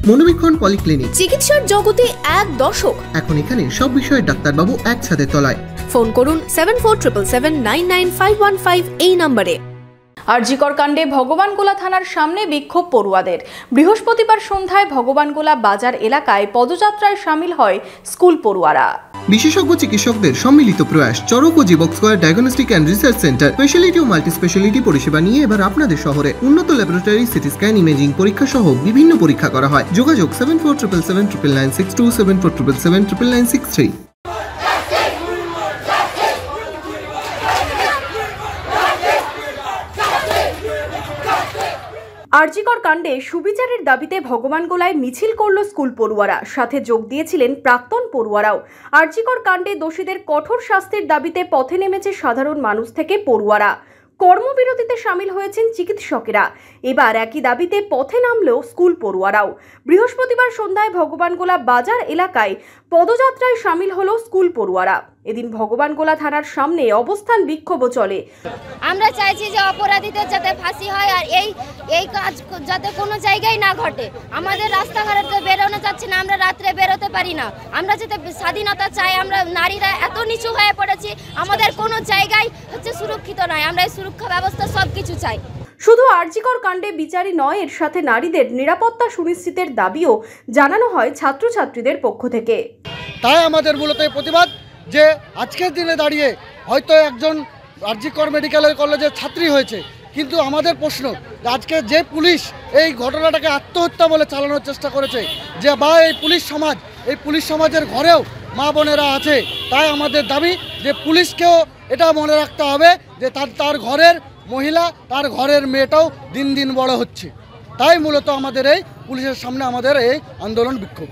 মনোবীক্ষণ polyclinic, চিকিৎসার জগতে এক দশক। এখন এখানে সব বিষয়ে ডাক্তারবাবু এক ছাদের তলায়। ফোন করুন 7477799515 এই নম্বরে। আরজিকর কাণ্ডে ভগবানগোলা থানার সামনে বিক্ষোভ পড়ুয়াদের। বৃহস্পতিবার সন্ধ্যায় ভগবানগোলা বাজার এলাকায় পদযাত্রায় সামিল হয় স্কুল পড়ুয়ারা। বিশেষজ্ঞ চিকিৎসকদের সম্মিলিত প্রয়াস, চরক ও Jibak square diagnostic and research centre speciality ও মাল্টি স্পেশালিটি পরিষেবা নিয়ে এবার আপনাদের শহরে উন্নত ল্যাবরেটরি, সিটি স্ক্যান, ইমেজিং পরীক্ষা সহ বিভিন্ন পরীক্ষা করা হয়। যোগাযোগ 7477799962, 7477799963। আরজিকর কাণ্ডে সুবিচারের দাবিতে ভগবানগোলায় মিছিল করল স্কুল পড়ুয়ারা, সাথে যোগ দিয়েছিলেন প্রাক্তন পড়ুয়ারাও। আরজিকর কাণ্ডে দোষীদের কঠোর শাস্তির দাবিতে পথে নেমেছে সাধারণ মানুষ থেকে পড়ুয়ারা। কর্মবিরতিতে সামিল হয়েছেন চিকিৎসকেরা। এবার একই দাবিতে পথে নামলেও স্কুল পড়ুয়ারাও। বৃহস্পতিবার সন্ধ্যায় ভগবানগোলা বাজার এলাকায় পদযাত্রায় সামিল হলো স্কুল পড়ুয়ারা। এদিন ভগবানগোলা থানার সামনে অবস্থান বিক্ষোভও চলে। আমরা চাইছি যে অপরাধীদের যাতে ফাঁসি হয় আর এই কাজ যাতে কোনো জায়গায় না ঘটে। আমাদের রাস্তাঘাটে বেরোনো যাচ্ছে না, আমরা রাত্রে বেরোতে পারি না। আমরা যাতে স্বাধীনতা চাই। আমরা নারীরা এত নিচু হয়ে পড়েছি, আমাদের কোনো জায়গায় সুরক্ষিত নয়। আমরা এই সুরক্ষা ব্যবস্থা সব কিছু চাই। শুধু আরজিকর কাণ্ডে বিচারই নয়, এর সাথে নারীদের নিরাপত্তা সুনিশ্চিতের দাবিও জানানো হয় ছাত্রছাত্রীদের পক্ষ থেকে। তাই আমাদের মূলত প্রতিবাদ যে আজকের দিনে দাঁড়িয়ে হয়তো একজন আরজিকর মেডিকেল কলেজের ছাত্রী হয়েছে, কিন্তু আমাদের প্রশ্ন আজকে যে পুলিশ এই ঘটনাটাকে আত্মহত্যা বলে চালানোর চেষ্টা করেছে, যে বা এই পুলিশ সমাজের ঘরেও মা বোনেরা আছে। তাই আমাদের দাবি যে পুলিশকেও এটা মনে রাখতে হবে যে তার ঘরের মহিলা, তার ঘরের মেয়েটাও দিন দিন বড় হচ্ছে। তাই মূলত আমাদের এই পুলিশের সামনে আমাদের এই আন্দোলন বিক্ষোভ।